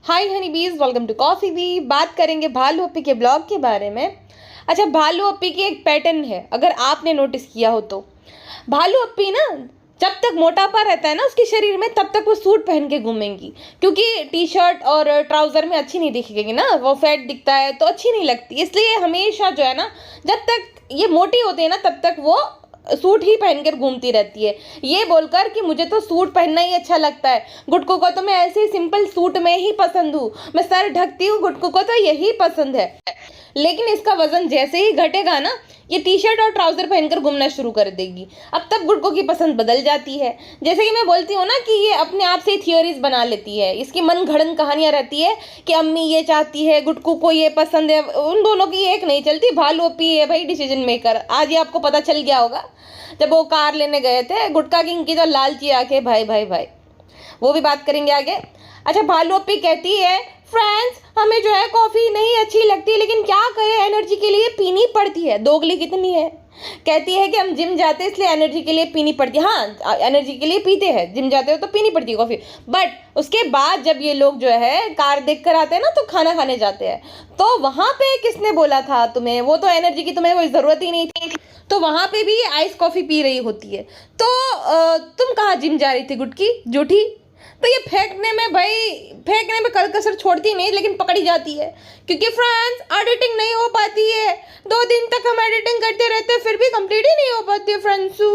हाय हनी बीज, welcome to coffee B. बात करेंगे भालू अप्पी के ब्लॉग के बारे में। अच्छा, भालू अप्पी की एक पैटर्न है, अगर आपने नोटिस किया हो तो। भालू अप्पी ना, जब तक मोटापा रहता है ना उसके शरीर में, तब तक वो सूट पहन के घूमेंगी, क्योंकि टी शर्ट और ट्राउजर में अच्छी नहीं दिखेगी ना, वो फैट दिखता है तो अच्छी नहीं लगती। इसलिए हमेशा जो है ना, जब तक ये मोटी होती है ना तब तक वो सूट ही पहनकर घूमती रहती है, ये बोलकर कि मुझे तो सूट पहनना ही अच्छा लगता है। गुटकू को तो मैं ऐसे ही सिंपल सूट में ही पसंद हूँ, मैं सर ढकती हूँ, गुटकू को तो यही पसंद है। लेकिन इसका वजन जैसे ही घटेगा ना, ये टी शर्ट और ट्राउजर पहनकर घूमना शुरू कर देगी। अब तब गुटकू की पसंद बदल जाती है। जैसे कि मैं बोलती हूँ ना कि ये अपने आप से ही थियोरीज बना लेती है, इसकी मन घड़न कहानियां रहती है कि अम्मी ये चाहती है, गुटकू को ये पसंद है। उन दोनों की एक नहीं चलती, भालू अप्पी है भाई डिसीजन मेकर। आज ये आपको पता चल गया होगा, जब वो कार लेने गए थे, गुटका किंग की तो लालची आंखें, भाई भाई भाई, वो भी बात करेंगे आगे। अच्छा, भालू अप्पी कहती है फ्रेंड्स हमें जो है कॉफ़ी नहीं अच्छी लगती, लेकिन क्या करें एनर्जी के लिए पीनी पड़ती है। दोगली कितनी है, कहती है कि हम जिम जाते हैं इसलिए एनर्जी के लिए पीनी पड़ती है। हाँ, एनर्जी के लिए पीते हैं, जिम जाते हो तो पीनी पड़ती है कॉफ़ी, बट उसके बाद जब ये लोग जो है कार देख कर आते हैं ना, तो खाना खाने जाते हैं, तो वहाँ पे किसने बोला था तुम्हें, वो तो एनर्जी की तुम्हें कोई ज़रूरत ही नहीं थी, तो वहाँ पे भी आइस कॉफ़ी पी रही होती है। तो तुम कहाँ जिम जा रही थी गुटकी जूठी। तो ये फेंकने में कल कसर छोड़ती नहीं, लेकिन पकड़ी जाती है, क्योंकि फ्रेंड्स एडिटिंग नहीं हो पाती है। 2 दिन तक हम एडिटिंग करते रहते हैं, फिर भी कंप्लीट ही नहीं हो पाती है फ्रेंड्सू।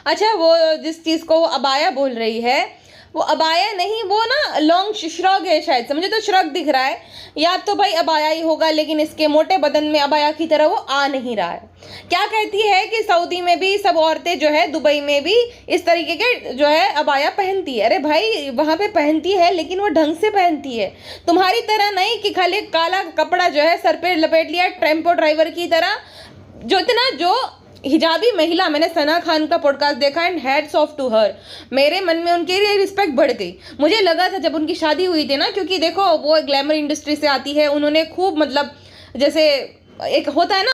अच्छा, वो जिस चीज़ को वो अबाया बोल रही है, वो अबाया नहीं, वो ना लॉन्ग श्रग है शायद से, मुझे तो श्रग दिख रहा है, या तो भाई अबाया ही होगा, लेकिन इसके मोटे बदन में अबाया की तरह वो आ नहीं रहा है। क्या कहती है कि सऊदी में भी सब औरतें जो है, दुबई में भी इस तरीके के जो है अबाया पहनती है। अरे भाई, वहाँ पे पहनती है लेकिन वो ढंग से पहनती है, तुम्हारी तरह नहीं कि खाली काला कपड़ा जो है सर पे लपेट लिया टेम्पो ड्राइवर की तरह। जो हिजाबी महिला, मैंने सना खान का पॉडकास्ट देखा and hats off to her, मेरे मन में उनके लिए रिस्पेक्ट बढ़ गई। मुझे लगा था जब उनकी शादी हुई थी ना, क्योंकि देखो वो ग्लैमर इंडस्ट्री से आती है, उन्होंने खूब मतलब जैसे एक होता है ना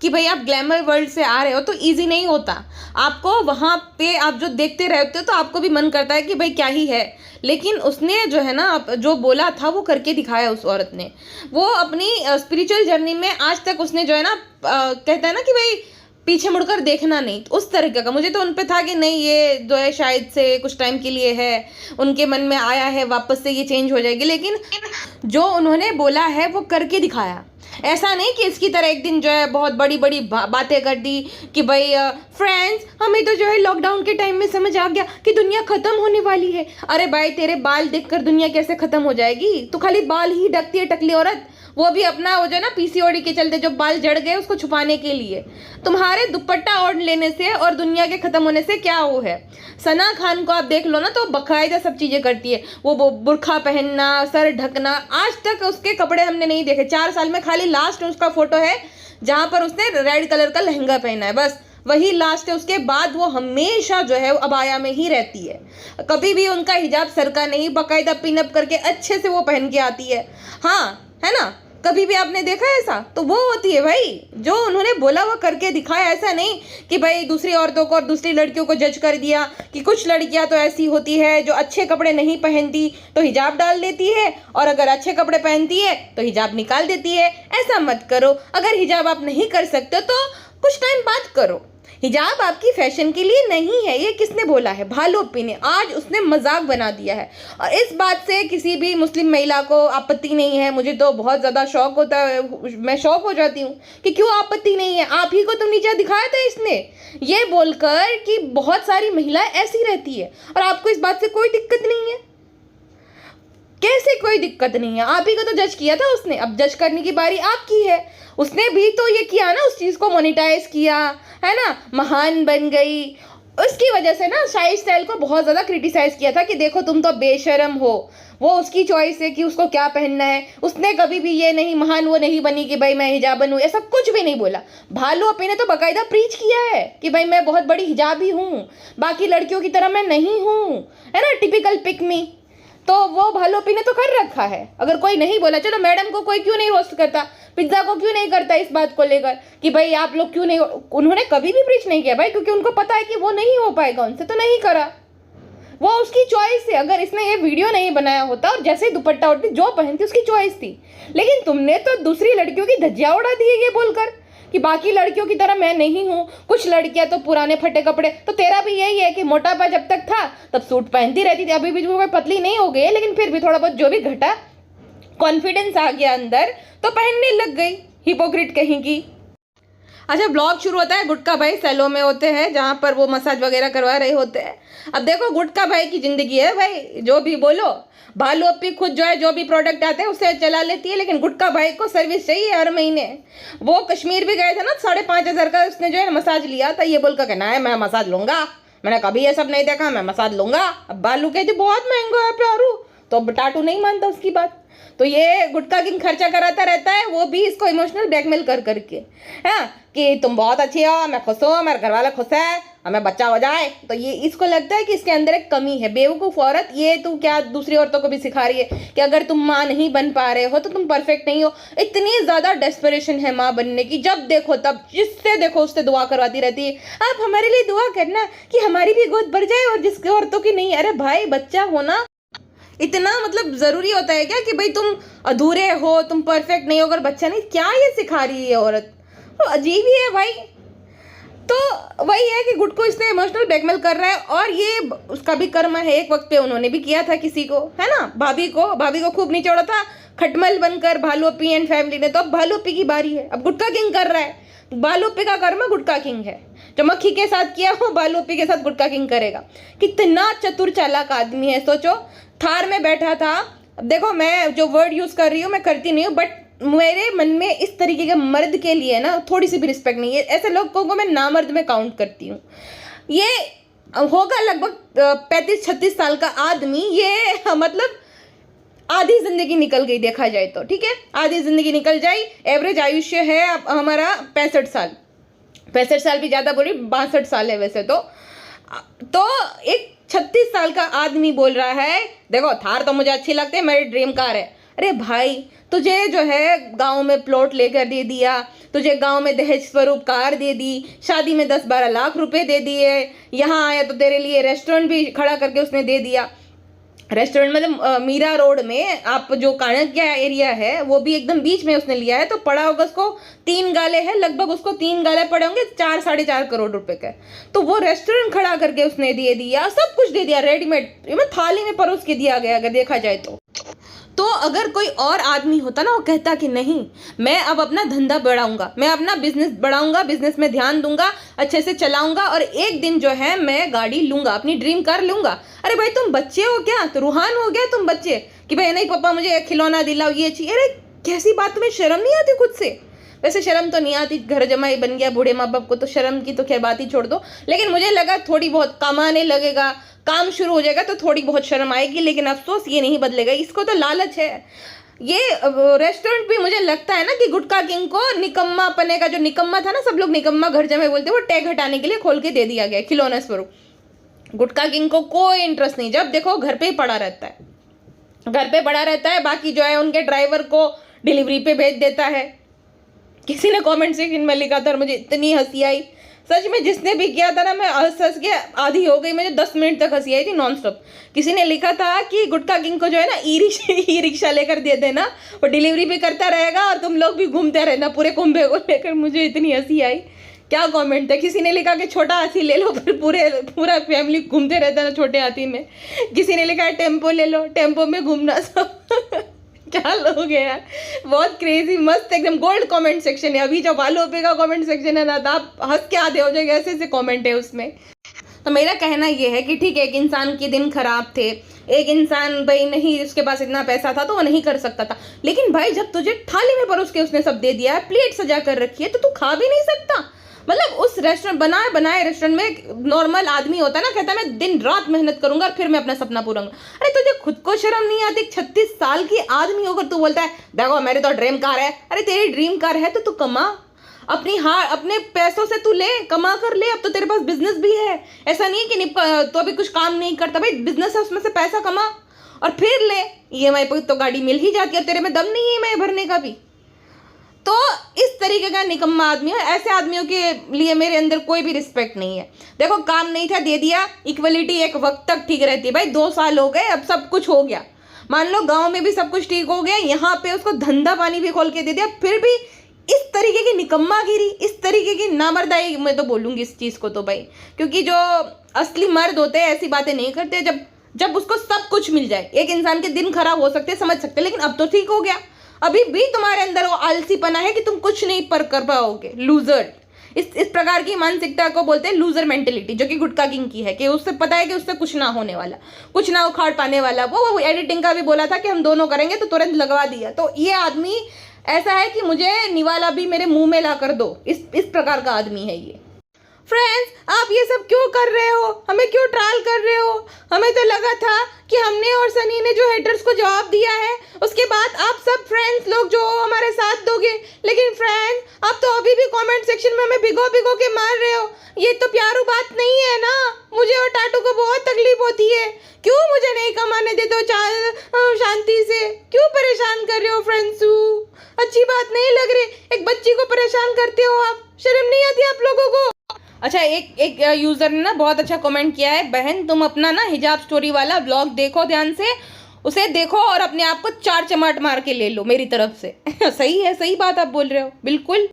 कि भाई आप ग्लैमर वर्ल्ड से आ रहे हो तो इजी नहीं होता, आपको वहाँ पे आप जो देखते रहते हो तो आपको भी मन करता है कि भाई क्या ही है। लेकिन उसने जो है ना जो बोला था वो करके दिखाया उस औरत ने। वो अपनी स्पिरिचुअल जर्नी में आज तक उसने जो है ना कहता है ना कि भाई पीछे मुड़कर देखना नहीं, तो उस तरीके का मुझे तो उन पे था कि नहीं ये जो है शायद से कुछ टाइम के लिए है, उनके मन में आया है, वापस से ये चेंज हो जाएगी। लेकिन जो उन्होंने बोला है वो करके दिखाया। ऐसा नहीं कि इसकी तरह एक दिन जो है बहुत बड़ी बड़ी बातें कर दी कि भाई फ्रेंड्स हमें तो जो है लॉकडाउन के टाइम में समझ आ गया कि दुनिया ख़त्म होने वाली है। अरे भाई, तेरे बाल देखकर दुनिया कैसे ख़त्म हो जाएगी, तो खाली बाल ही ढकती है टकली औरत, वो भी अपना वो जो है ना पीसीओडी के चलते जो बाल जड़ गए उसको छुपाने के लिए। तुम्हारे दुपट्टा ओढ़ लेने से और दुनिया के ख़त्म होने से क्या वो है। सना खान को आप देख लो ना, तो बकायदा सब चीज़ें करती है, वो बुर्खा पहनना, सर ढकना, आज तक उसके कपड़े हमने नहीं देखे 4 साल में। खाली लास्ट उसका फोटो है जहाँ पर उसने रेड कलर का लहंगा पहना है, बस वही लास्ट है। उसके बाद वो हमेशा जो है अबाया में ही रहती है, कभी भी उनका हिजाब सर का नहीं, बाकायदा पिनअप करके अच्छे से वो पहन के आती है। हाँ, है ना, कभी भी आपने देखा है ऐसा, तो वो होती है भाई जो उन्होंने बोला वो करके दिखाया। ऐसा नहीं कि भाई दूसरी औरतों को और दूसरी लड़कियों को जज कर दिया कि कुछ लड़कियां तो ऐसी होती है जो अच्छे कपड़े नहीं पहनती तो हिजाब डाल देती है, और अगर अच्छे कपड़े पहनती है तो हिजाब निकाल देती है। ऐसा मत करो, अगर हिजाब आप नहीं कर सकते तो कुछ टाइम बाद करो। हिजाब आपकी फैशन के लिए नहीं है, ये किसने बोला है, भालू अप्पी ने। आज उसने मजाक बना दिया है, और इस बात से किसी भी मुस्लिम महिला को आपत्ति नहीं है। मुझे तो बहुत ज़्यादा शौक होता है, मैं शौक हो जाती हूँ कि क्यों आपत्ति नहीं है, आप ही को तो नीचा दिखाया था इसने, ये बोलकर कि बहुत सारी महिलाएं ऐसी रहती है और आपको इस बात से कोई दिक्कत नहीं है। कैसे कोई दिक्कत नहीं है, आप ही को तो जज किया था उसने, अब जज करने की बारी आपकी है। उसने भी तो ये किया ना, उस चीज़ को मोनेटाइज किया है ना, महान बन गई। उसकी वजह से ना शाही स्टाइल को बहुत ज़्यादा क्रिटिसाइज़ किया था कि देखो तुम तो बेशरम हो, वो उसकी चॉइस है कि उसको क्या पहनना है। उसने कभी भी ये नहीं महान वो नहीं बनी कि भाई मैं हिजाबन हूँ, ऐसा कुछ भी नहीं बोला। भालू अप्पी ने तो बाकायदा प्रीच किया है कि भाई मैं बहुत बड़ी हिजाबी हूँ, बाकी लड़कियों की तरह मैं नहीं हूँ, है ना, टिपिकल पिक मी। तो वो भालू अप्पी ने तो कर रखा है। अगर कोई नहीं बोला, चलो मैडम को कोई क्यों नहीं रोस्ट करता, पिज्ज़ा को क्यों नहीं करता इस बात को लेकर कि भाई आप लोग क्यों नहीं, उन्होंने कभी भी प्रीच नहीं किया भाई, क्योंकि उनको पता है कि वो नहीं हो पाएगा उनसे, तो नहीं करा। वो उसकी चॉइस है। अगर इसने ये वीडियो नहीं बनाया होता और जैसे ही दुपट्टा उड़ती जो पहनती उसकी चॉइस थी, लेकिन तुमने तो दूसरी लड़कियों की धज्जियां उड़ा दी है ये बोलकर कि बाकी लड़कियों की तरह मैं नहीं हूँ, कुछ लड़कियां तो पुराने फटे कपड़े। तो तेरा भी यही है कि मोटापा जब तक था तब सूट पहनती रहती थी, अभी भी जो पतली नहीं हो गई लेकिन फिर भी थोड़ा बहुत जो भी घटा, कॉन्फिडेंस आ गया अंदर तो पहनने लग गई, हिपोक्रेट कहीं की। अच्छा, ब्लॉग शुरू होता है, गुटका भाई सैलो में होते हैं जहाँ पर वो मसाज वगैरह करवा रहे होते हैं। अब देखो गुटका भाई की जिंदगी है भाई, जो भी बोलो। भालू अप्पी खुद जो है जो भी प्रोडक्ट आते हैं उसे चला लेती है, लेकिन गुटका भाई को सर्विस चाहिए हर महीने। वो कश्मीर भी गए थे ना, 5,500 का उसने जो है मसाज लिया था, ये बोलकर कहना है मैं मसाज लूंगा, मैंने कभी ये सब नहीं देखा, मैं मसाज लूंगा। अब बालू कहती बहुत महंगा है प्यारू, तो टाटू नहीं मानता उसकी बात। तो ये गुटका किंग खर्चा कराता रहता है, वो भी इसको इमोशनल ब्लैकमेल कर करके, हाँ, कि तुम बहुत अच्छी हो, मैं खुश हूँ, मेरे घर वाले खुश है, हमें बच्चा हो जाए। तो ये इसको लगता है कि इसके अंदर एक कमी है। बेवकूफ़ औरत, ये तू क्या दूसरी औरतों को भी सिखा रही है कि अगर तुम माँ नहीं बन पा रहे हो तो तुम परफेक्ट नहीं हो। इतनी ज़्यादा डेस्परेशन है माँ बनने की, जब देखो तब जिससे देखो उससे दुआ करवाती रहती है, आप हमारे लिए दुआ करना कि हमारी भी गोद भर जाए और जिसके औरतों की नहीं। अरे भाई, बच्चा होना इतना मतलब ज़रूरी होता है क्या कि भाई तुम अधूरे हो, तुम परफेक्ट नहीं हो अगर बच्चा नहीं? क्या ये सिखा रही है औरत, तो अजीब ही है भाई। तो वही है कि गुट को इसने इमोशनल ब्लैकमेल कर रहा है, और ये उसका भी कर्म है। एक वक्त पे उन्होंने भी किया था किसी को, है ना, भाभी को खूब नीचे उड़ा था खटमल बनकर भालू अप्पी एंड फैमिली ने। तो अब भालू अप्पी की बारी है, अब गुटका किंग कर रहा है। भालू अप्पी का कर्म गुटका किंग है, जो मक्खी के साथ किया वो भालू अप्पी के साथ गुटका किंग करेगा। कितना चतुर चालाक आदमी है, सोचो। थार में बैठा था, अब देखो मैं जो वर्ड यूज़ कर रही हूँ मैं करती नहीं हूँ, बट मेरे मन में इस तरीके के मर्द के लिए ना थोड़ी सी भी रिस्पेक्ट नहीं है। ऐसे लोगों को मैं नामर्द में काउंट करती हूँ। ये होगा लगभग 35-36 साल का आदमी, ये मतलब आधी जिंदगी निकल गई देखा जाए तो, ठीक है, आधी जिंदगी निकल जाए। एवरेज आयुष्य है हमारा 65 साल, 65 साल भी ज़्यादा बोली, 62 साल है वैसे तो एक 36 साल का आदमी बोल रहा है देखो थार तो मुझे अच्छी लगती है, मेरी ड्रीम कार है। अरे भाई, तुझे जो है गांव में प्लॉट लेकर दे दिया, तुझे गांव में दहेज स्वरूप कार दे दी, शादी में 10-12 लाख रुपए दे दिए, यहाँ आया तो तेरे लिए रेस्टोरेंट भी खड़ा करके उसने दे दिया। रेस्टोरेंट मतलब मीरा रोड में, आप जो काणक्या एरिया है वो भी एकदम बीच में उसने लिया है। तो पड़ा होगा उसको 3 गाले हैं, लगभग उसको 3 गाले पड़े होंगे 4-4.5 करोड़ रुपए के। तो वो रेस्टोरेंट खड़ा करके उसने दे दिया, सब कुछ दे दिया रेडीमेड, थाली में परोस के दिया गया अगर देखा जाए तो अगर कोई और आदमी होता ना, वो कहता कि नहीं मैं अब अपना धंधा बढ़ाऊंगा, मैं अपना बिजनेस बढ़ाऊंगा, बिजनेस में ध्यान दूंगा, अच्छे से चलाऊंगा और एक दिन जो है मैं गाड़ी लूंगा, अपनी ड्रीम कार लूंगा। अरे भाई, तुम बच्चे हो क्या? तो रूहान हो गया तुम बच्चे कि भाई नहीं पापा मुझे खिलौना दिलाओ, ये चाहिए। अरे कैसी बात, तुम्हें शर्म नहीं आती खुद से? वैसे शर्म तो नहीं आती, घर जमाई बन गया बूढ़े माँ बाप को, तो शर्म की तो खैर बात ही छोड़ दो। लेकिन मुझे लगा थोड़ी बहुत कमाने लगेगा, काम शुरू हो जाएगा तो थोड़ी बहुत शर्म आएगी, लेकिन अफसोस ये नहीं बदलेगा। इसको तो लालच है। ये रेस्टोरेंट भी मुझे लगता है ना कि गुटका किंग को निकम्मा पने का, जो निकम्मा था ना, सब लोग निकम्मा घर जमाई बोलते, वो टैग हटाने के लिए खोल के दे दिया गया खिलौना स्वरूप। गुटका किंग को कोई इंटरेस्ट नहीं, जब देखो घर पे ही पड़ा रहता है, घर पे पड़ा रहता है। बाकी जो है उनके ड्राइवर को डिलीवरी पे भेज देता है। किसी ने कमेंट सेक्शन में लिखा था और मुझे इतनी हंसी आई, सच में जिसने भी किया था ना, मैं हंस के आधी हो गई, मुझे 10 मिनट तक हंसी आई थी नॉन स्टॉप। किसी ने लिखा था कि गुटका किंग को जो है ना ई रिक्शा लेकर दे देना, वो डिलीवरी भी करता रहेगा और तुम लोग भी घूमते रहना पूरे कुंभे को लेकर। मुझे इतनी हंसी आई, क्या कमेंट था। किसी ने लिखा कि छोटा हाथी ले लो, फिर पूरा फैमिली घूमते रहता ना छोटे हाथी में। किसी ने लिखा है टेम्पो ले लो, टेम्पो में घूमना सब। क्या लोग हैं यार, बहुत क्रेजी, मस्त एकदम गोल्ड कमेंट सेक्शन है। अभी जो भालू अप्पी का कमेंट सेक्शन है ना, तो आप हंस के आधे हो जाएंगे, ऐसे ऐसे कमेंट है उसमें। तो मेरा कहना ये है कि ठीक है, एक इंसान के दिन खराब थे, एक इंसान भाई नहीं उसके पास इतना पैसा था तो वो नहीं कर सकता था, लेकिन भाई जब तुझे थाली में परोस के उसने सब दे दिया है, प्लेट सजा कर रखी है, तो तू खा भी नहीं सकता? मतलब उस रेस्टोरेंट बनाए रेस्टोरेंट में नॉर्मल आदमी होता है ना, कहता है मैं दिन रात मेहनत करूंगा और फिर मैं अपना सपना पूरा करूंगा। अरे तुझे खुद को शर्म नहीं आती? 36 साल की आदमी होकर तू बोलता है देखो मेरी तो ड्रीम कार है। अरे तेरी ड्रीम कार है तो तू कमा, अपने पैसों से तू ले, कमा कर ले। अब तो तेरे पास बिजनेस भी है, ऐसा नहीं है कि तो अभी कुछ काम नहीं करता। भाई बिजनेस है, उसमें से पैसा कमा और फिर ले। EMI पर तो गाड़ी मिल ही जाती है, तेरे में दम नहीं है EMI भरने का भी। तो इस तरीके का निकम्मा आदमी हो, ऐसे आदमियों के लिए मेरे अंदर कोई भी रिस्पेक्ट नहीं है। देखो काम नहीं था, दे दिया। इक्वलिटी एक वक्त तक ठीक रहती है भाई, 2 साल हो गए, अब सब कुछ हो गया। मान लो गांव में भी सब कुछ ठीक हो गया, यहाँ पे उसको धंधा पानी भी खोल के दे दिया, फिर भी इस तरीके की निकम्मागिरी, इस तरीके की नामर्दाई, मैं तो बोलूँगी इस चीज़ को तो भाई। क्योंकि जो असली मर्द होते हैं ऐसी बातें नहीं करते। जब उसको सब कुछ मिल जाए, एक इंसान के दिन खराब हो सकते, समझ सकते, लेकिन अब तो ठीक हो गया। अभी भी तुम्हारे अंदर वो आलसीपना है कि तुम कुछ नहीं पर कर पाओगे, लूजर। इस प्रकार की मानसिकता को बोलते हैं लूजर मेंटेलिटी, जो कि गुटका किंग की है, कि उससे पता है कि उससे कुछ ना होने वाला, कुछ ना उखाड़ पाने वाला। वो एडिटिंग का भी बोला था कि हम दोनों करेंगे, तो तुरंत लगवा दिया। तो ये आदमी ऐसा है कि मुझे निवाला भी मेरे मुंह में ला कर दो, इस प्रकार का आदमी है ये। फ्रेंड्स, आप ये सब क्यों कर रहे हो? हमें क्यों ट्रायल कर रहे हो? हमें तो लगा था कि हमने और सनी ने जो हेटर्स को जवाब दिया है, उसके बाद आप सब फ्रेंड्स लोग जो हमारे साथ दोगे। लेकिन फ्रेंड्स, आप तो अभी भी कमेंट सेक्शन में हमें भिगो भिगो के मार रहे हो। ये तो प्यारू बात नहीं है ना। मुझे और टाटू को बहुत तकलीफ होती है। क्यों मुझे नहीं कमाने देते हो शांति से? क्यों परेशान कर रहे हो फ्रेंड्सू? अच्छी बात नहीं लग रही। एक बच्ची को परेशान करते हो आप, शर्म नहीं आती आप लोगों को? अच्छा, एक यूज़र ने ना बहुत अच्छा कमेंट किया है, बहन तुम अपना ना हिजाब स्टोरी वाला ब्लॉग देखो ध्यान से, उसे देखो और अपने आप को 4 चमाट मार के ले लो मेरी तरफ से। सही है, सही बात आप बोल रहे हो, बिल्कुल।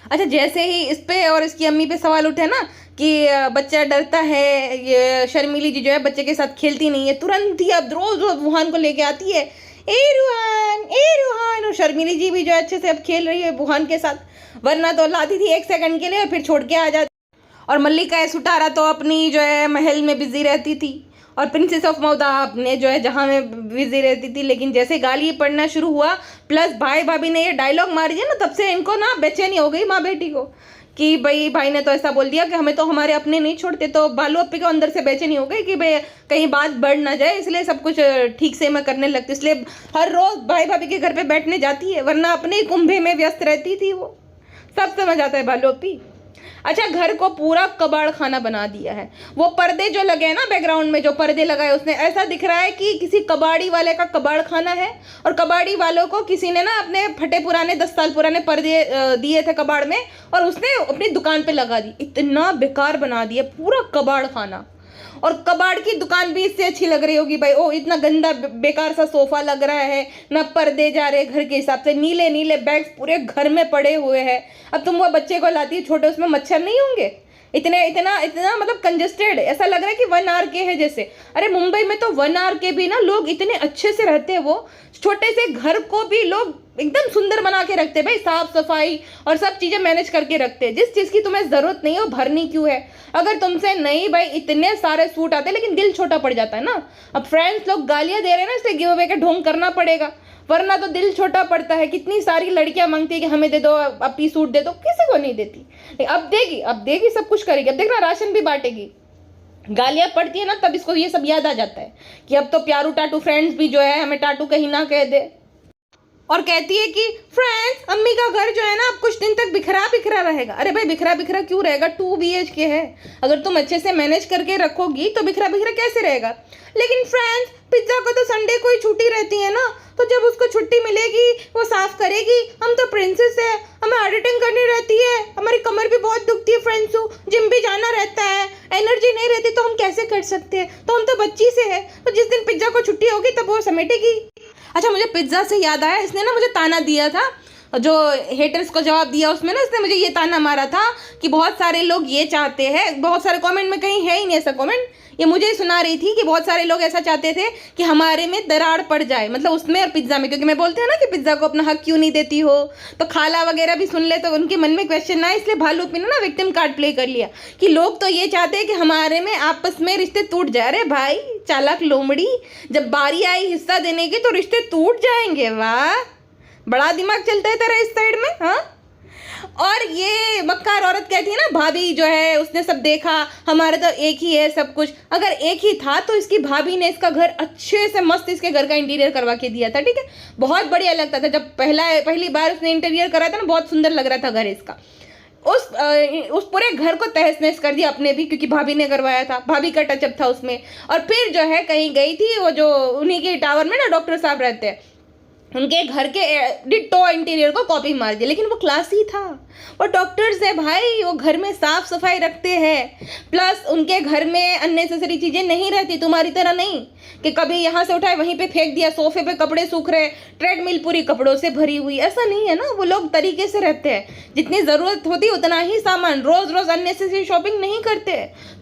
अच्छा, जैसे ही इस पे और इसकी अम्मी पे सवाल उठे ना कि बच्चा डरता है, ये शर्मीली जी जो है बच्चे के साथ खेलती नहीं है, तुरंत ही अब रोज रोज रूहान को लेके आती है, ए रूहान। और शर्मीली जी भी जो है अच्छे से अब खेल रही है रूहान के साथ, वरना तो लाती थी 1 सेकंड के लिए और फिर छोड़ के आ जाती। और मल्लिका सुटारा तो अपनी जो है महल में बिजी रहती थी, और प्रिंसेस ऑफ मौदा अपने जो है जहाँ में बिजी रहती थी। लेकिन जैसे गाली पढ़ना शुरू हुआ, प्लस भाई भाभी ने ये डायलॉग मार दिया ना, तब से इनको ना बेचैनी हो गई माँ बेटी को, कि भाई ने तो ऐसा बोल दिया कि हमें तो हमारे अपने नहीं छोड़ते। तो बालू अप्पी को अंदर से बेचैनी हो गई कि भाई कहीं बात बढ़ ना जाए, इसलिए सब कुछ ठीक से मैं करने लगती, इसलिए हर रोज़ भाई भाभी के घर पे बैठने जाती है, वरना अपने ही कुंभे में व्यस्त रहती थी वो। सब समझ आता है बालू अप्पी। अच्छा, घर को पूरा कबाड़ खाना बना दिया है। वो पर्दे जो लगे हैं ना बैकग्राउंड में, जो पर्दे लगाए उसने, ऐसा दिख रहा है कि किसी कबाड़ी वाले का कबाड़ खाना है, और कबाड़ी वालों को किसी ने ना अपने फटे पुराने 10 साल पुराने पर्दे दिए थे कबाड़ में, और उसने अपनी दुकान पे लगा दी। इतना बेकार बना दिया पूरा कबाड़ खाना। और कबाड़ की दुकान भी इससे अच्छी लग रही होगी भाई। ओ, इतना गंदा बेकार सा सोफा लग रहा है, ना पर्दे जा रहे घर के हिसाब से, नीले नीले बैग्स पूरे घर में पड़े हुए हैं। अब तुम वो बच्चे को लाती है छोटे, उसमें मच्छर नहीं होंगे? इतना मतलब कंजेस्टेड, ऐसा लग रहा है कि 1 RK है जैसे। अरे मुंबई में तो 1 RK भी ना लोग इतने अच्छे से रहते हैं, वो छोटे से घर को भी लोग एकदम सुंदर बना के रखते हैं भाई, साफ सफाई और सब चीज़ें मैनेज करके रखते हैं। जिस चीज़ की तुम्हें ज़रूरत नहीं है वो भरनी क्यों है? अगर तुमसे नहीं भाई इतने सारे सूट आते, लेकिन दिल छोटा पड़ जाता है ना। अब फ्रेंड्स लोग गालियाँ दे रहे हैं ना, इसलिए गिव अवे का ढोंग करना पड़ेगा, वरना तो दिल छोटा पड़ता है। कितनी सारी लड़कियां मांगती है कि हमें दे दो, अपनी सूट दे दो, किसी को नहीं देती। अब देगी, सब कुछ करेगी। अब देखना राशन भी बांटेगी। गालियां पड़ती है ना, तब इसको ये सब याद आ जाता है कि अब तो प्यारू टाटू फ्रेंड्स भी जो है हमें टाटू कहीं ना कह दे। और कहती है कि फ्रेंड्स, अम्मी का घर जो है ना अब कुछ दिन तक बिखरा बिखरा रहेगा। अरे भाई बिखरा बिखरा क्यों रहेगा? 2 BHK है, अगर तुम अच्छे से मैनेज करके रखोगी तो बिखरा बिखरा कैसे रहेगा? लेकिन फ्रेंड्स, पिज्जा को तो संडे को ही छुट्टी रहती है ना, तो जब उसको छुट्टी मिलेगी वो साफ करेगी। हम तो प्रिंसेस है, हमें एडिटिंग करनी रहती है, हमारी कमर भी बहुत दुखती है फ्रेंड्स, जिम भी जाना रहता है, एनर्जी नहीं रहती तो हम कैसे कर सकते हैं? तो हम तो बच्ची से है, तो जिस दिन पिज्जा को छुट्टी होगी तब वो समेटेगी। अच्छा, मुझे पिज्ज़ा से याद आया, इसने ना मुझे ताना दिया था, जो हेटर्स को जवाब दिया उसमें ना इसने मुझे ये ताना मारा था कि बहुत सारे लोग ये चाहते हैं, बहुत सारे कमेंट में कहीं है ही नहीं ऐसा कमेंट, ये मुझे सुना रही थी कि बहुत सारे लोग ऐसा चाहते थे कि हमारे में दरार पड़ जाए, मतलब उसमें और पिज्ज़ा में, क्योंकि मैं बोलते हैं ना कि पिज्ज़ा को अपना हक क्यों नहीं देती हो, तो खाला वगैरह भी सुन ले तो उनके मन में क्वेश्चन ना, इसलिए भालू ने ना विक्टिम कार्ड प्ले कर लिया कि लोग तो ये चाहते हैं कि हमारे में आपस में रिश्ते टूट जाए। अरे भाई चालाक लोमड़ी, जब बारी आई हिस्सा देने की तो रिश्ते टूट जाएंगे। वाह, बड़ा दिमाग चलता है तेरा इस साइड में। हाँ, और ये मक्कार औरत कहती है ना, भाभी जो है उसने सब देखा, हमारे तो एक ही है सब कुछ। अगर एक ही था तो इसकी भाभी ने इसका घर अच्छे से मस्त इसके घर का इंटीरियर करवा के दिया था, ठीक है, बहुत बढ़िया लगता था। जब पहली बार उसने इंटीरियर करा था ना, बहुत सुंदर लग रहा था घर इसका। उस पूरे घर को तहस नहस कर दिया अपने भी, क्योंकि भाभी ने करवाया था, भाभी का टचअप था उसमें। और फिर जो है कहीं गई थी वो, जो उन्हीं के टावर में ना डॉक्टर साहब रहते हैं, उनके घर के डिट्टो इंटीरियर को कॉपी मार दिया, लेकिन वो क्लासी था। वो डॉक्टर्स है भाई, वो घर में साफ सफाई रखते हैं, प्लस उनके घर में अननेसेसरी चीज़ें नहीं रहती, तुम्हारी तरह नहीं कि कभी यहाँ से उठाए वहीं पे फेंक दिया, सोफे पे कपड़े सूख रहे, ट्रेडमिल पूरी कपड़ों से भरी हुई, ऐसा नहीं है ना। वो लोग तरीके से रहते हैं, जितनी ज़रूरत होती उतना ही सामान, रोज़ रोज़ अननेसेसरी शॉपिंग नहीं करते।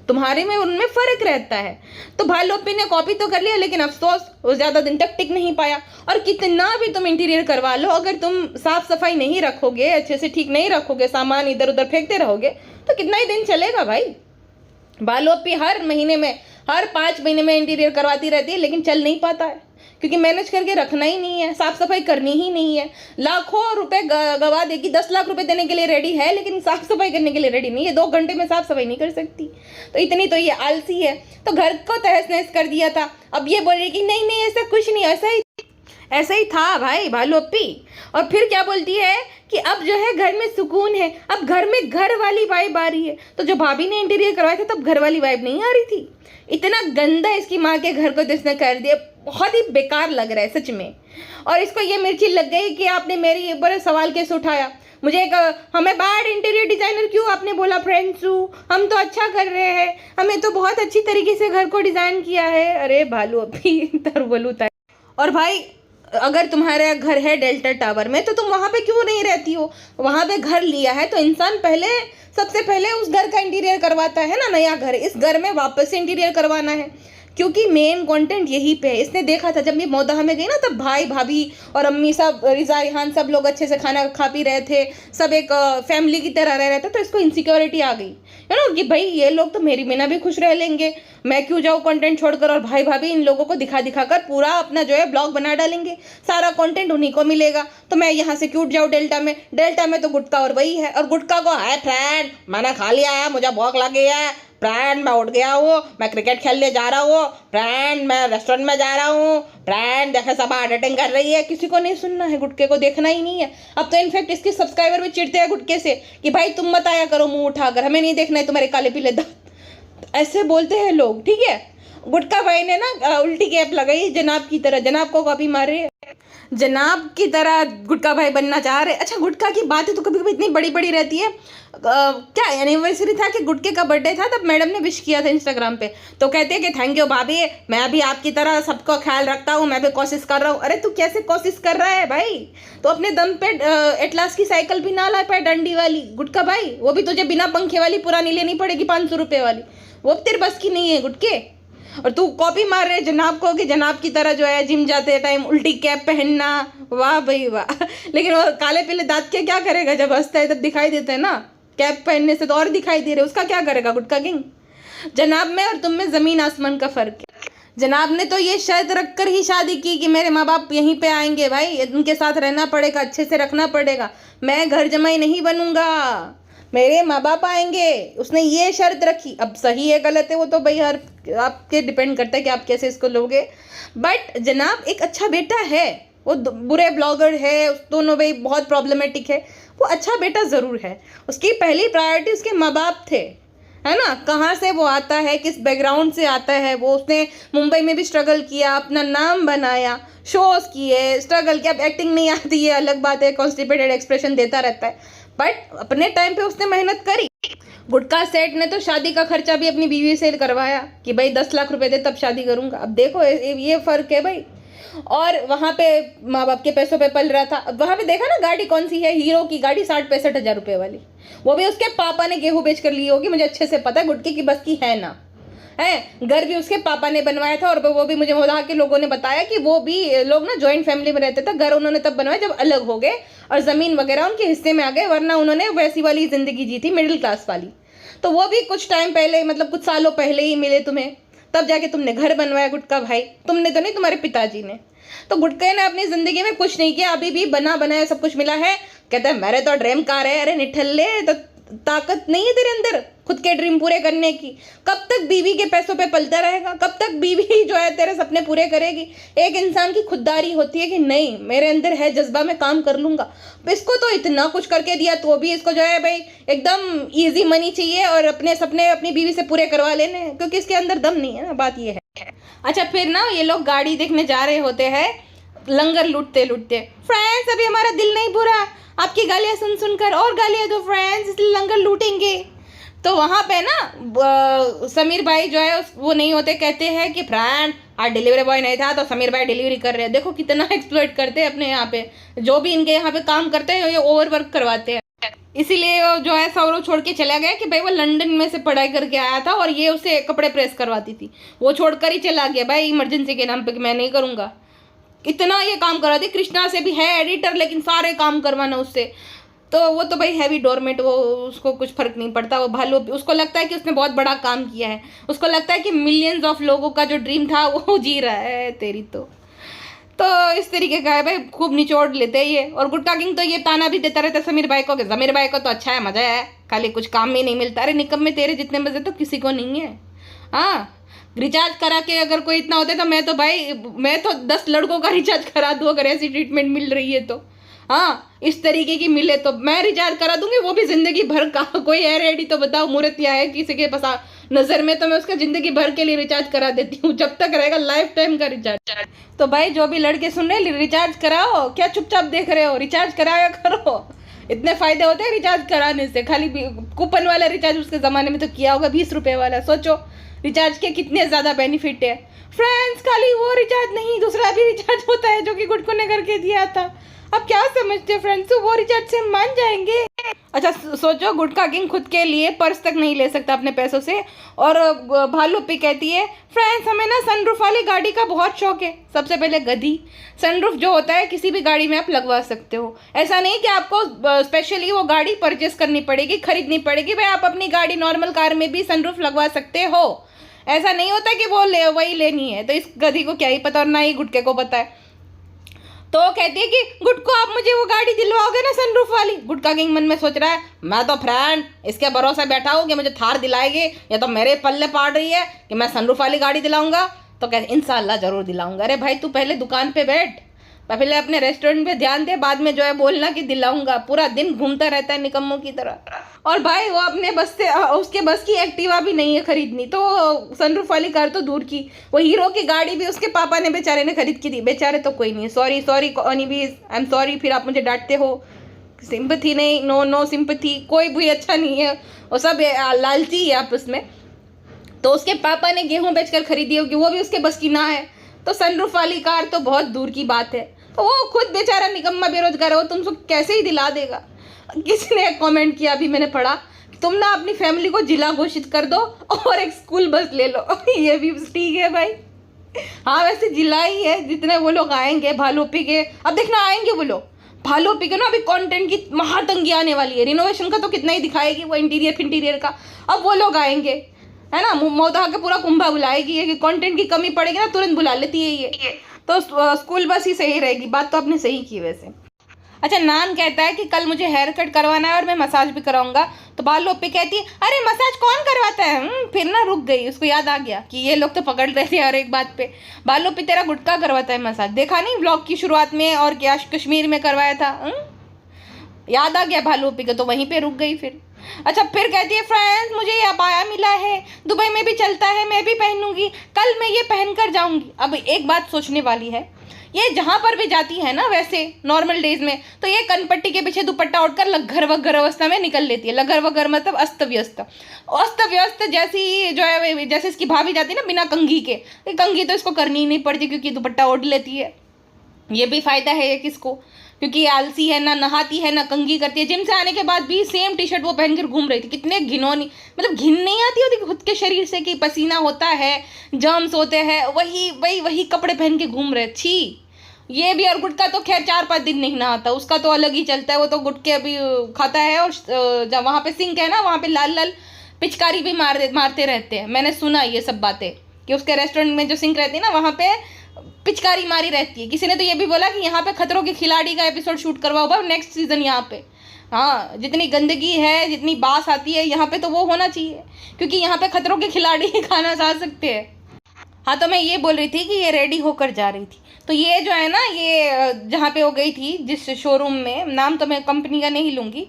तुम्हारे में उनमें फ़र्क रहता है। तो भालू अप्पी ने कॉपी तो कर लिया, लेकिन अफसोस वो ज़्यादा दिन तक टिक नहीं पाया। और कितना भी तुम इंटीरियर करवा लो, अगर तुम साफ़ सफाई नहीं रखोगे, अच्छे से ठीक नहीं रखोगे, सामान इधर उधर फेंकते रहोगे, तो कितना ही दिन चलेगा भाई। भालू अप्पी हर महीने में, हर 5 महीने में इंटीरियर करवाती रहती है, लेकिन चल नहीं पाता है, क्योंकि मैनेज करके रखना ही नहीं है, साफ सफाई करनी ही नहीं है। लाखों रुपए गवा देगी, 10 लाख रुपए देने के लिए रेडी है, लेकिन साफ सफाई करने के लिए रेडी नहीं है। 2 घंटे में साफ सफाई नहीं कर सकती, तो इतनी तो ये आलसी है। तो घर को तहस नहस कर दिया था, अब ये बोल रही कि नहीं नहीं ऐसा कुछ नहीं, ऐसा ही था भाई भालू अप्पी। और फिर क्या बोलती है कि अब जो है घर में सुकून है, अब घर में घर वाली वाइब आ रही है। तो जो भाभी ने इंटीरियर करवाया था तब घर वाली वाइब नहीं आ रही थी। इतना गंदा इसकी माँ के घर को जिसने कर दिया, बहुत ही बेकार लग रहा है सच में। और इसको ये मिर्ची लग गई कि आपने मेरी ऊपर सवाल कैसे उठाया, मुझे हमें बैड इंटीरियर डिज़ाइनर क्यों आपने बोला फ्रेंड्सू, हम तो अच्छा कर रहे हैं, हमें तो बहुत अच्छी तरीके से घर को डिज़ाइन किया है। अरे भालू अप्पी तर बोलू था। और भाई अगर तुम्हारा घर है डेल्टा टावर में, तो तुम वहाँ पे क्यों नहीं रहती हो? वहाँ पे घर लिया है तो इंसान सबसे पहले उस घर का इंटीरियर करवाता है ना। नया घर, इस घर में वापस से इंटीरियर करवाना है, क्योंकि मेन कंटेंट यहीं पे है। इसने देखा था जब ये मौदह में गई ना, तब भाई भाभी और अम्मी सब, रिजा रिहान सब लोग अच्छे से खाना खा पी रहे थे, सब एक फैमिली की तरह रह रहे थे। तो इसको इनसिक्योरिटी आ गई है ना, कि भाई ये लोग तो मेरी बिना भी खुश रह लेंगे, मैं क्यों जाऊँ कंटेंट छोड़कर। और भाई भाभी इन लोगों को दिखा दिखा कर पूरा अपना जो है ब्लॉग बना डालेंगे, सारा कंटेंट उन्हीं को मिलेगा, तो मैं यहाँ से क्यों जाऊँ डेल्टा में तो गुटका और वही है। और गुटका को है फ्रेंड मैंने खा लिया है, मुझे भूख लगी है फ्रेंड, मैं उठ गया हूँ, मैं क्रिकेट खेलने जा रहा हूँ फ्रेंड, मैं रेस्टोरेंट में जा रहा हूँ फ्रेंड, देखे सब एडिटिंग कर रही है। किसी को नहीं सुनना है, गुटके को देखना ही नहीं है। अब तो इनफैक्ट इसके सब्सक्राइबर भी चिढ़ते हैं गुटके से कि भाई तुम मत आया करो मुंह उठाकर, हमें नहीं देखना है तुम्हारे काले पीले दांत, ऐसे बोलते हैं लोग। ठीक है, गुटका भाई ने ना उल्टी कैप लगाई जनाब की तरह, जनाब को कॉपी मार रहे, जनाब की तरह गुटका भाई बनना चाह रहे। अच्छा, गुटका की बातें तो कभी कभी इतनी बड़ी बड़ी रहती है। क्या एनिवर्सरी था कि गुटके का बर्थडे था, तब मैडम ने विश किया था इंस्टाग्राम पे, तो कहते हैं कि थैंक यू भाभी, मैं भी आपकी तरह सबको ख्याल रखता हूँ, मैं भी कोशिश कर रहा हूँ। अरे तू कैसे कोशिश कर रहा है भाई? तो अपने दम पे एटलास की साइकिल भी ना ला पाए डंडी वाली गुटका भाई, वो भी तुझे बिना पंखे वाली पुरानी लेनी पड़ेगी 500 रुपये वाली, वो तेरे बस की नहीं है गुटके। और तू कॉपी मार रहे जनाब को कि जनाब की तरह जो है जिम जाते टाइम उल्टी कैप पहनना, वाह भाई वाह। लेकिन वो काले पीले दांत के क्या करेगा, जब हंसता है तब दिखाई देता है ना, कैप पहनने से तो और दिखाई दे रहे, उसका क्या करेगा गुटका किंग? जनाब में और तुम में ज़मीन आसमान का फ़र्क है। जनाब ने तो ये शर्त रख कर ही शादी की कि मेरे माँ बाप यहीं पे आएंगे भाई, उनके साथ रहना पड़ेगा, अच्छे से रखना पड़ेगा, मैं घर जमाई नहीं बनूंगा, मेरे माँ बाप आएंगे, उसने ये शर्त रखी। अब सही है गलत है वो तो भाई हर आपके डिपेंड करता है कि आप कैसे इसको लोगे। बट जनाब एक अच्छा बेटा है, वो बुरे ब्लॉगर है, दोनों भाई बहुत प्रॉब्लमेटिक है, वो अच्छा बेटा ज़रूर है। उसकी पहली प्रायोरिटी उसके माँ बाप थे, है ना। कहाँ से वो आता है, किस बैकग्राउंड से आता है, वो उसने मुंबई में भी स्ट्रगल किया, अपना नाम बनाया, शोज़ किए, स्ट्रगल किया। अब एक्टिंग नहीं आती है अलग बात है, कॉन्स्टिपेटेड एक्सप्रेशन देता रहता है, बट अपने टाइम पे उसने मेहनत करी। गुटका सेठ ने तो शादी का खर्चा भी अपनी बीवी से करवाया कि भाई 10 लाख रुपए दे तब शादी करूंगा। अब देखो ये फ़र्क है भाई। और वहाँ पे माँ बाप के पैसों पे पल रहा था। अब वहाँ पे देखा ना गाड़ी कौन सी है, हीरो की गाड़ी 60-65 हज़ार रुपये वाली, वो भी उसके पापा ने गेहूँ बेच कर ली होगी, मुझे अच्छे से पता है, गुटके की बस की है ना है। घर भी उसके पापा ने बनवाया था, और वो भी मुझे वहाँ के लोगों ने बताया कि वो भी लोग ना जॉइंट फैमिली में रहते थे, घर उन्होंने तब बनवाया जब अलग हो गए और ज़मीन वगैरह उनके हिस्से में आ गए, वरना उन्होंने वैसी वाली ज़िंदगी जी थी मिडिल क्लास वाली। तो वो भी कुछ टाइम पहले, मतलब कुछ सालों पहले ही मिले तुम्हें, तब जाके तुमने घर बनवाया गुटका भाई, तुमने तो नहीं, तुम्हारे पिताजी ने। तो गुटके ने अपनी ज़िंदगी में कुछ नहीं किया, अभी भी बना बनाया सब कुछ मिला है, कहता है मेरे तो ड्रीम कार है। अरे निठल्ले, तो ताकत नहीं है तेरे अंदर खुद के ड्रीम पूरे करने की? कब तक बीवी के पैसों पे पलता रहेगा? कब तक बीवी जो है तेरे सपने पूरे करेगी? एक इंसान की खुददारी होती है कि नहीं मेरे अंदर है जज्बा, मैं काम कर लूँगा। इसको तो इतना कुछ करके दिया तो भी इसको जो है भाई एकदम ईजी मनी चाहिए और अपने सपने अपनी बीवी से पूरे करवा लेने हैं, क्योंकि इसके अंदर दम नहीं है ना, बात ये है। अच्छा, फिर ना ये लोग गाड़ी देखने जा रहे होते हैं लंगर लूटते लूटते। फ्रेंड्स अभी हमारा दिल नहीं भरा आपकी गालियाँ सुन सुनकर, और गालियाँ दो फ्रेंड्स, इसलिए लंगर लूटेंगे। तो वहाँ पे ना समीर भाई जो है वो नहीं होते, कहते हैं कि फ्रेंड आज डिलीवरी बॉय नहीं था तो समीर भाई डिलीवरी कर रहे हैं। देखो कितना एक्सप्लॉइट करते हैं अपने यहाँ पे, जो भी इनके यहाँ पे काम करते हैं ये ओवर वर्क करवाते हैं। इसीलिए वो जो है सौरव छोड़ के चला गया कि भाई वो लंदन में से पढ़ाई करके आया था और ये उसे कपड़े प्रेस करवाती थी, वो छोड़कर ही चला गया भाई इमरजेंसी के नाम पे कि मैं नहीं करूँगा। इतना ये काम करवाती। कृष्णा से भी है एडिटर लेकिन सारे काम करवाना उससे, तो वो तो भाई हैवी डोरमेट, वो उसको कुछ फर्क नहीं पड़ता। वो भालू उसको लगता है कि उसने बहुत बड़ा काम किया है, उसको लगता है कि मिलियंस ऑफ लोगों का जो ड्रीम था वो जी रहा है। तेरी तो इस तरीके का है भाई, खूब निचोड़ लेते हैं ये। और गुटका किंग तो ये ताना भी देता रहता है समीर भाई को कि समीर भाई को तो अच्छा है, मजा है, खाली कुछ काम में नहीं मिलता। अरे निकम्मे तेरे जितने मजे तो किसी को नहीं है। हाँ, रिचार्ज करा के अगर कोई इतना होता है तो मैं तो 10 लड़कों का रिचार्ज करा दूँ अगर ऐसी ट्रीटमेंट मिल रही है तो। हाँ, इस तरीके की मिले तो मैं रिचार्ज करा दूंगी, वो भी जिंदगी भर का। कोई है रेडी तो बताओ, मूर्तिया है किसी के पास नजर में तो मैं उसका जिंदगी भर के लिए रिचार्ज करा देती हूँ, जब तक रहेगा लाइफ टाइम का रिचार्ज। तो भाई जो भी लड़के सुन रहे रिचार्ज कराओ, क्या चुपचाप देख रहे हो, रिचार्ज कराया करो। इतने फायदे होते हैं रिचार्ज कराने से। खाली कूपन वाला रिचार्ज उसके ज़माने में तो किया होगा 20 रुपये वाला, सोचो रिचार्ज के कितने ज़्यादा बेनिफिट है फ्रेंड्स। खाली वो रिचार्ज नहीं, दूसरा भी रिचार्ज होता है जो कि गुटकू ने करके दिया था। अब क्या समझते हैं फ्रेंड्स, तो वो रिचार्ज से मान जाएंगे। अच्छा सोचो, गुटका किंग खुद के लिए पर्स तक नहीं ले सकता अपने पैसों से, और भालू पी कहती है फ्रेंड्स हमें ना सनरूफ वाली गाड़ी का बहुत शौक है। सबसे पहले गधी, सनरूफ जो होता है किसी भी गाड़ी में आप लगवा सकते हो। ऐसा नहीं कि आपको स्पेशली वो गाड़ी परचेस करनी पड़ेगी, खरीदनी पड़ेगी। भाई आप अपनी गाड़ी नॉर्मल कार में भी सनरूफ लगवा सकते हो। ऐसा नहीं होता कि वो वही लेनी है। तो इस गधी को क्या ही पता, और ना ही गुटके को पता है। तो कहती है कि गुटको आप मुझे वो गाड़ी दिलवाओगे ना सनरूफ वाली। गुटका किंग मन में सोच रहा है मैं तो फ्रेंड इसके भरोसे बैठा हूँ कि मुझे थार दिलाएगी, या तो मेरे पल्ले पाड़ रही है कि मैं सनरूफ वाली गाड़ी दिलाऊंगा। तो कहते इंशाल्लाह जरूर दिलाऊंगा। अरे भाई तू पहले दुकान पे बैठ, पहले अपने रेस्टोरेंट पे ध्यान दे, बाद में जो है बोलना कि दिलाऊंगा। पूरा दिन घूमता रहता है निकम्मों की तरह। और भाई वो अपने बस से उसके बस की एक्टिवा भी नहीं है खरीदनी, तो सनरूफ वाली कार तो दूर की, वो हीरो की गाड़ी भी उसके पापा ने बेचारे ने खरीद की थी। बेचारे तो कोई नहीं, सॉरी कौनी भी, आई एम सॉरी। फिर आप मुझे डांटते हो, सिंपथी नहीं, नो सिंपथी, कोई भी अच्छा नहीं है, वो सब लालची है आपस में। तो उसके पापा ने गेहूँ बेचकर खरीदी होगी, वो भी उसके बस की ना है। तो सनरूफ वाली कार तो बहुत दूर की बात है। तो वो खुद बेचारा निकम्मा बेरोजगार है, वो तुमको कैसे ही दिला देगा। किसी ने कमेंट किया, अभी मैंने पढ़ा, तुम ना अपनी फैमिली को जिला घोषित कर दो और एक स्कूल बस ले लो। ये भी ठीक है भाई। हाँ वैसे जिला ही है, जितने वो लोग आएंगे भालूपी के, अब देखना आएंगे वो लोग भालूपी के ना। अभी कंटेंट की महातंगी आने वाली है, रिनोवेशन का तो कितना ही दिखाएगी वो, इंटीरियर का। अब वो लोग आएंगे है ना, मोदा के पूरा कुंभा बुलाएगी। ये कि कंटेंट की कमी पड़ेगी ना तुरंत बुला लेती है ये। तो स्कूल बस ही सही रहेगी। बात तो आपने सही की वैसे। अच्छा नान कहता है कि कल मुझे हेयर कट करवाना है और मैं मसाज भी कराऊंगा। तो बाल लोपी कहती है अरे मसाज कौन करवाता है। फिर ना रुक गई, उसको याद आ गया कि ये लोग तो पकड़ रहे थे हर एक बात पे। बाल लोपी तेरा गुटका करवाता है मसाज, देखा नहीं ब्लॉग की शुरुआत में, और क्या कश्मीर में करवाया था। याद आ गया भालूपी को, तो वहीं पे रुक गई फिर। अच्छा फिर कहती है फ्रेंड्स मुझे ये अबाया मिला है, दुबई में भी चलता है, मैं भी पहनूंगी, कल मैं ये पहन कर जाऊंगी। अब एक बात सोचने वाली है, ये जहाँ पर भी जाती है ना वैसे नॉर्मल डेज में, तो ये कनपट्टी के पीछे दुपट्टा उठकर लग्घर वग्घर अवस्था में निकल लेती है। लग्घर वग्घर मतलब अस्त व्यस्त जैसी जो है, जैसे इसकी भाभी जाती है ना बिना कंघी के, कंघी तो इसको करनी ही नहीं पड़ती क्योंकि दुपट्टा ओढ़ लेती है। ये भी फायदा है ये किसको, क्योंकि ये आलसी है, ना नहाती है ना कंघी करती है। जिम से आने के बाद भी सेम टी शर्ट वो पहनकर घूम रही थी। कितने घिनौनी, मतलब घिन नहीं आती होती खुद के शरीर से कि पसीना होता है, जर्म्स होते हैं, वही कपड़े पहन के घूम रहे। छी ये भी। और गुटका तो खैर 4-5 दिन नहीं नहाता, उसका तो अलग ही चलता है। वो तो गुटके अभी खाता है, और जब वहाँ पे सिंक है ना वहाँ पे लाल पिचकारी भी मारते रहते हैं। मैंने सुना ये सब बातें कि उसके रेस्टोरेंट में जो सिंक रहती है ना वहाँ पे पिचकारी मारी रहती है। किसी ने तो ये भी बोला कि यहाँ पे खतरों के खिलाड़ी का एपिसोड शूट करवाओ भाई नेक्स्ट सीजन यहाँ पे। हाँ जितनी गंदगी है, जितनी बास आती है यहाँ पे, तो वो होना चाहिए, क्योंकि यहाँ पे खतरों के खिलाड़ी खाना खा सकते हैं। हाँ तो मैं ये बोल रही थी कि ये रेडी होकर जा रही थी, तो ये जो है ना, ये जहाँ पे वो गई थी जिस शोरूम में, नाम तो मैं कंपनी का नहीं लूँगी,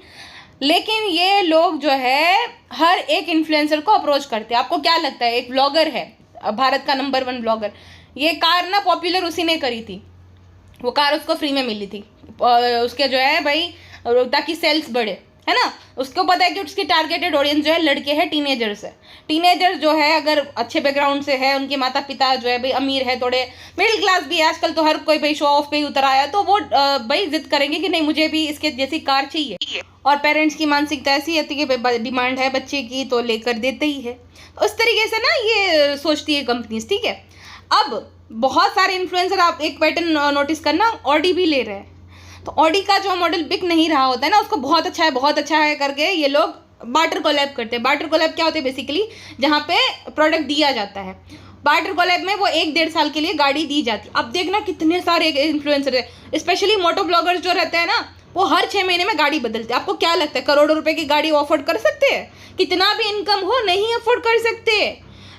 लेकिन ये लोग जो है हर एक इन्फ्लुएंसर को अप्रोच करते हैं। आपको क्या लगता है, एक ब्लॉगर है भारत का नंबर 1 ब्लॉगर, ये कार ना पॉपुलर उसी ने करी थी, वो कार उसको फ्री में मिली थी, उसके जो है भाई ताकि सेल्स बढ़े, है ना। उसको पता है कि उसकी टारगेटेड ऑडियंस जो है लड़के हैं, टीनेजर्स है। टीनेजर्स जो है अगर अच्छे बैकग्राउंड से है, उनके माता पिता जो है भाई अमीर है, थोड़े मिडिल क्लास भी है, आजकल तो हर कोई भाई शो ऑफ पे ही उतर आया, तो वो भाई जिद करेंगे कि नहीं मुझे भी इसके जैसी कार चाहिए। और पेरेंट्स की मानसिकता ऐसी होती है कि डिमांड है बच्चे की तो लेकर देते ही है। उस तरीके से ना ये सोचती है कंपनीज, ठीक है। अब बहुत सारे इन्फ्लुएंसर, आप एक पैटर्न नोटिस करना, ऑडी भी ले रहे हैं। तो ऑडी का जो मॉडल बिक नहीं रहा होता है ना, उसको बहुत अच्छा है करके ये लोग बार्टर कोलैब करते हैं। बार्टर कोलैब क्या होते हैं बेसिकली, जहाँ पे प्रोडक्ट दिया जाता है। बार्टर कोलैब में वो 1-1.5 साल के लिए गाड़ी दी जाती है। अब देखना कितने सारे इन्फ्लुएंसर है, स्पेशली मोटो ब्लॉगर्स जो रहते हैं ना, वो हर 6 महीने में गाड़ी बदलते हैं। आपको क्या लगता है करोड़ों रुपए की गाड़ी अफोर्ड कर सकते हैं? कितना भी इनकम हो नहीं अफोर्ड कर सकते,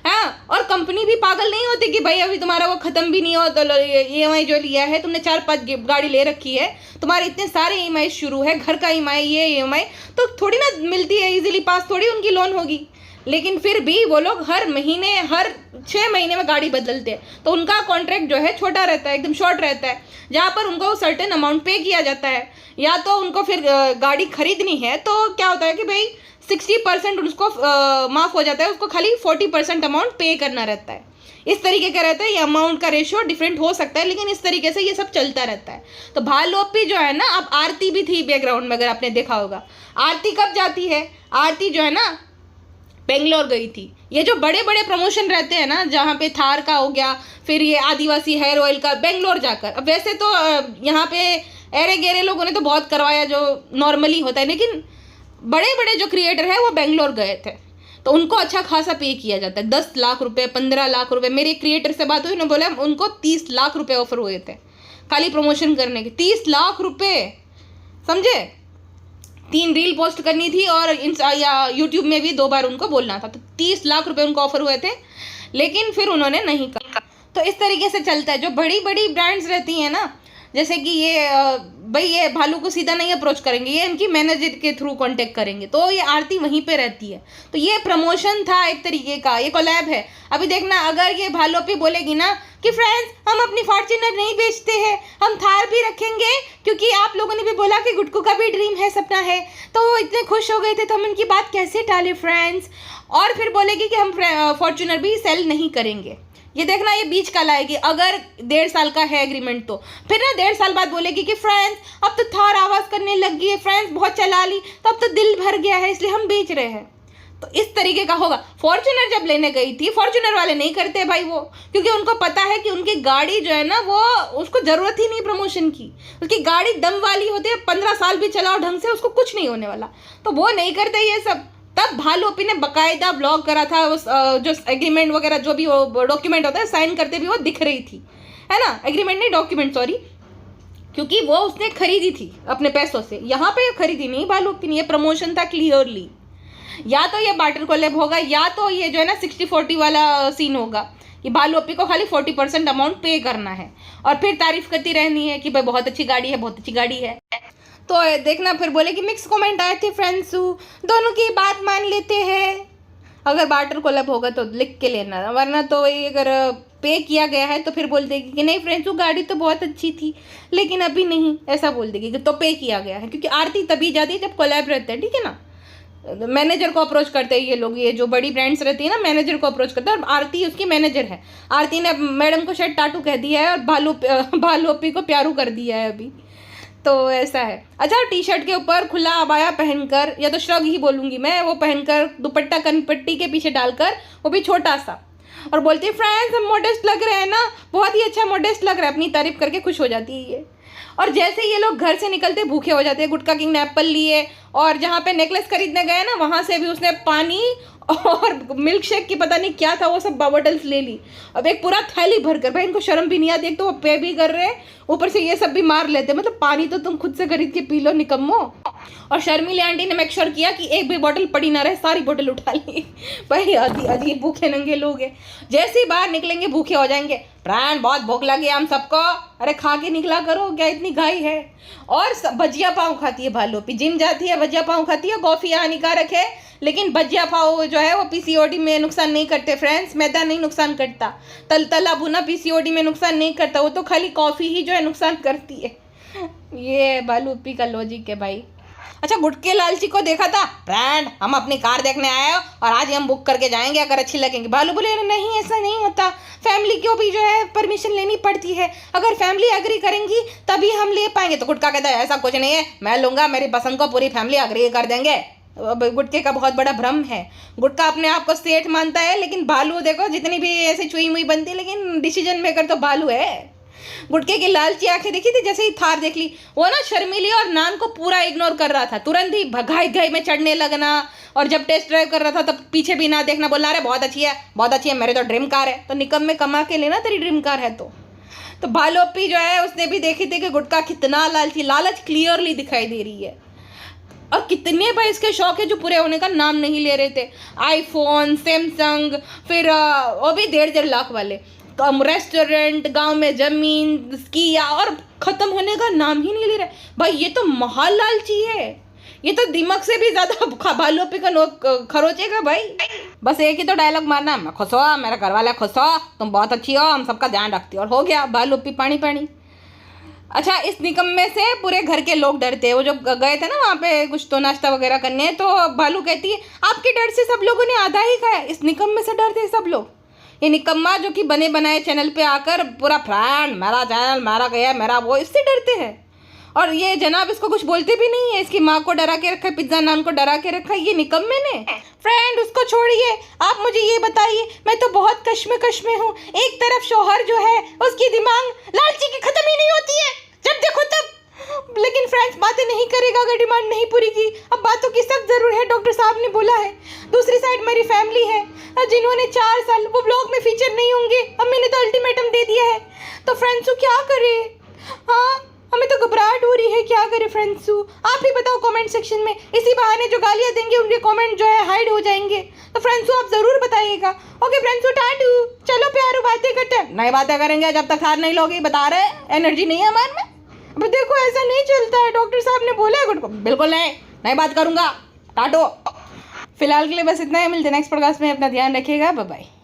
हाँ। और कंपनी भी पागल नहीं होती कि भाई अभी तुम्हारा वो खत्म भी नहीं हो तो EMI जो लिया है तुमने, 4-5 गाड़ी ले रखी है, तुम्हारे इतने सारे EMI शुरू है, घर का EMI, ये EMI तो थोड़ी ना मिलती है इजीली पास, थोड़ी उनकी लोन होगी। लेकिन फिर भी वो लोग हर महीने, हर 6 महीने में गाड़ी बदलते हैं। तो उनका कॉन्ट्रैक्ट जो है छोटा रहता है, एकदम शॉर्ट रहता है, जहाँ पर उनको सर्टेन अमाउंट पे किया जाता है। या तो उनको फिर गाड़ी खरीदनी है तो क्या होता है कि भाई 60% उसको माफ़ हो जाता है, उसको खाली 40% अमाउंट पे करना रहता है। इस तरीके का रहता है। ये अमाउंट का रेशियो डिफरेंट हो सकता है, लेकिन इस तरीके से ये सब चलता रहता है। तो भालोपी जो है ना, अब आरती भी थी बैकग्राउंड में, अगर आपने देखा होगा। आरती कब जाती है? आरती जो है ना बेंगलोर गई थी। ये जो बड़े बड़े प्रमोशन रहते हैं ना, जहाँ पे थार का हो गया, फिर ये आदिवासी हेयर ऑयल का, बेंगलोर जाकर। अब वैसे तो यहाँ पे एरे गेरे लोगों ने तो बहुत करवाया जो नॉर्मली होता है, लेकिन बड़े बड़े जो क्रिएटर है वो बेंगलोर गए थे, तो उनको अच्छा खासा पे किया जाता है। 10 लाख रुपए, 15 लाख रुपए। मेरे क्रिएटर से बात हुई, उन्होंने बोला उनको 30 लाख रुपए ऑफर हुए थे खाली प्रमोशन करने के। 30 लाख रुपए, समझे। 3 रील पोस्ट करनी थी और या यूट्यूब में भी 2 बार उनको बोलना था, तो 30 लाख रुपए उनको ऑफर हुए थे, लेकिन फिर उन्होंने नहीं कहा। तो इस तरीके से चलता है। जो बड़ी बड़ी ब्रांड्स रहती हैं ना, जैसे कि ये भाई ये भालू को सीधा नहीं अप्रोच करेंगे, ये इनकी मैनेजर के थ्रू कांटेक्ट करेंगे, तो ये आरती वहीं पे रहती है। तो ये प्रमोशन था एक तरीके का, ये कोलैब है। अभी देखना, अगर ये भालोपी बोलेगी ना कि फ्रेंड्स हम अपनी फॉर्च्यूनर नहीं बेचते हैं, हम थार भी रखेंगे, क्योंकि आप लोगों ने भी बोला कि गुड्डू का भी ड्रीम है, सपना है, तो वो इतने खुश हो गए थे, तो हम इनकी बात कैसे टाले फ्रेंड्स। और फिर बोलेगी कि हम फॉर्च्यूनर भी सेल नहीं करेंगे। ये देखना, ये बीच का लाएगी। अगर 1.5 साल का है एग्रीमेंट, तो फिर ना 1.5 साल बाद बोलेगी कि फ्रेंड्स अब तो थार आवाज़ करने लग गई है, फ्रेंड्स बहुत चला ली, तो अब तो दिल भर गया है, इसलिए हम बेच रहे हैं। तो इस तरीके का होगा। फॉर्च्यूनर जब लेने गई थी, फॉर्च्यूनर वाले नहीं करते भाई वो, क्योंकि उनको पता है कि उनकी गाड़ी जो है ना, वो उसको ज़रूरत ही नहीं प्रमोशन की। उसकी गाड़ी दम वाली होती है, 15 साल भी चलाओ ढंग से, उसको कुछ नहीं होने वाला, तो वो नहीं करते ये सब। तब भालोपी ने बकायदा ब्लॉग करा था, उस जो एग्रीमेंट वगैरह जो भी वो डॉक्यूमेंट होता है साइन करते भी वो दिख रही थी, है ना। एग्रीमेंट नहीं, डॉक्यूमेंट, सॉरी, क्योंकि वो उसने खरीदी थी अपने पैसों से। यहाँ पे खरीदी नहीं भालोपी ने, ये प्रमोशन था क्लियरली। या तो ये बार्टर कोलैब होगा, या तो ये जो है ना 60-40 वाला सीन होगा कि भालोपी को खाली 40% अमाउंट पे करना है और फिर तारीफ करती रहनी है कि भाई बहुत अच्छी गाड़ी है, बहुत अच्छी गाड़ी है। तो देखना, फिर बोले कि मिक्स कमेंट आए थे फ्रेंड्स, दोनों की बात मान लेते हैं। अगर बार्टर कोलैब होगा तो लिख के लेना, वरना तो ये अगर पे किया गया है तो फिर बोल देगी कि नहीं फ्रेंड्स गाड़ी तो बहुत अच्छी थी लेकिन अभी नहीं, ऐसा बोल देगी कि तो पे किया गया है। क्योंकि आरती तभी जाती है जब कोलैब रहते हैं, ठीक है ना। मैनेजर को अप्रोच करते हैं ये लोग, ये जो बड़ी ब्रांड्स रहती है ना, मैनेजर को अप्रोच करते हैं, और आरती उसकी मैनेजर है। आरती ने मैडम को शायद टाटू कह दिया है और भालोपी को प्यारू कर दिया है अभी, तो ऐसा है। अच्छा, टी शर्ट के ऊपर खुला अबाया पहनकर, या तो श्रग ही बोलूँगी मैं, वो पहनकर दुपट्टा कनपट्टी के पीछे डालकर, वो भी छोटा सा, और बोलती है फ्रेंड्स हम मॉडेस्ट लग रहे हैं ना, बहुत ही अच्छा मॉडेस्ट लग रहा है, अपनी तारीफ करके खुश हो जाती है ये। और जैसे ये लोग घर से निकलते भूखे हो जाते हैं। गुटका किंग ने एप्पल लिए, और जहाँ पे नेकलेस खरीदने गए ना, वहाँ से भी उसने पानी और मिल्क शेक की पता नहीं क्या था वो सब बॉटल्स ले ली। अब एक पूरा थैली भर कर, भाई इनको शर्म भी नहीं आती, एक तो वो पे भी कर रहे हैं, ऊपर से ये सब भी मार लेते। मतलब पानी तो तुम खुद से खरीद के पी लो निकम्मो। और शर्मिली आंटी ने मेक श्योर किया कि एक भी बोतल पड़ी ना रहे, सारी बोतल उठा ली। भाई आदि भूखे नंगे लोग हैं, जैसे ही बाहर निकलेंगे भूखे हो जाएंगे। फ्रेंड बहुत भूख लगी हम सबको, अरे खा के निकला करो, क्या इतनी घाई है। और भजिया पाव खाती है भालू अपी, जिम जाती है, भजिया पाव खाती है। कॉफ़ी हानिकारक है, लेकिन भजिया पाव जो है वो पीसीओडी में नुकसान नहीं करते फ्रेंड्स, मैदा नहीं नुकसान करता। तला भुना पीसीओडी में नुकसान नहीं करता, वो तो खाली कॉफ़ी ही जो है नुकसान करती है। ये भालू अपी का लॉजिक है भाई। अच्छा, गुटके लालची को देखा था? फ्रेंड हम अपनी कार देखने आए हो और आज हम बुक करके जाएंगे, अगर अच्छी लगेंगी। भालू बोले नहीं ऐसा नहीं होता, फैमिली को भी जो है परमिशन लेनी पड़ती है, अगर फैमिली एग्री करेंगी तभी हम ले पाएंगे। तो गुटका कहता है ऐसा कुछ नहीं है, मैं लूँगा, मेरी पसंद को पूरी फैमिली एग्री कर देंगे। गुटके का बहुत बड़ा भ्रम है, गुटका अपने आप को सेठ मानता है, लेकिन भालू देखो जितनी भी ऐसे चुई मुई बनती है, लेकिन डिसीजन मेकर तो भालू है। गुटके की लालची आंखें देखी थी जैसे ही थार देख ली, वो ना शर्मिली और नान को पूरा इग्नोर कर रहा था, तुरंत ही घाई घाई में चढ़ने लगना। और जब टेस्ट ड्राइव कर रहा था तब पीछे भी ना देखना, बोला अरे बहुत अच्छी है, बहुत अच्छी है, मेरे तो ड्रीम कार है। तो निकम में कमा के लेना तेरी ड्रीम कार है तो भालू अपी जो है उसने भी देखी थी कि गुटका कितना लालची, लालच क्लियरली दिखाई दे रही है। और कितने भाई इसके शौक है जो पूरे होने का नाम नहीं ले रहे थे। आईफोन, सैमसंग, फिर वो भी 1.5 लाख वाले रेस्टोरेंट, गांव में जमीन, स्किया, और ख़त्म होने का नाम ही नहीं ले रहा भाई। ये तो महान लालची है, ये तो दिमाग से भी ज़्यादा भालू अपी का खरोचेगा भाई। बस एक ही तो डायलॉग मारना, मैं खुश हो, मेरे घर वाले खुश हो, तुम बहुत अच्छी हो, हम सबका ध्यान रखती हो, और हो गया भालू अपी पानी पानी। अच्छा, इस निकम्मे से पूरे घर के लोग डरते हैं। वो जो गए थे ना वहाँ पे कुछ तो नाश्ता वगैरह करने, तो भालू कहती है आपके डर से सब लोगों ने आधा ही खाया, इस निकम्मे से डरते हैं सब लोग। ये निकम्मा जो कि बने बनाए चैनल पे आकर पूरा फ्रेंड मेरा चैनल, मेरा गया, मेरा वो, इससे डरते हैं। और ये जनाब इसको कुछ बोलते भी नहीं है, इसकी माँ को डरा के रखा है, पिज्ज़ा नान को डरा के रखा है ये निकम्मे ने। फ्रेंड उसको छोड़िए, आप मुझे ये बताइए, मैं तो बहुत कश्मकश में हूँ। एक तरफ शौहर जो है उसकी दिमाग लालची की खत्म ही नहीं होती है, जब देखो तब। लेकिन फ्रेंड्स बातें नहीं करेगा अगर डिमांड नहीं पूरी की। अब बातों की सख्त जरूर है, डॉक्टर साहब ने बोला है। दूसरी साइड मेरी फैमिली है जिन्होंने 4 साल वो ब्लॉग में फीचर नहीं होंगे, अब मैंने तो अल्टीमेटम दे दिया है। तो फ्रेंड्सू क्या करे, हाँ हमें तो घबराहट हो रही है, क्या करे फ्रेंड्सू, आप ही बताओ कमेंट सेक्शन में। इसी बहाने जो गालियाँ देंगे उनके कमेंट जो है हाइड हो जाएंगे। तो फ्रेंड्सू आप ज़रूर बताइएगा। ओके फ्रेंड्सू, टाटू, चलो प्यारू बातें करते हैं। नई बातें करेंगे जब तक हार नहीं लोगे, बता रहे एनर्जी नहीं है हमारे में। अब देखो ऐसा नहीं चलता है, डॉक्टर साहब ने बोला है गुड को, बिल्कुल नहीं बात करूँगा, टाटो। फिलहाल के लिए बस इतना ही, मिलते नेक्स्ट पॉडकास्ट में, अपना ध्यान रखिएगा, बाय बाय।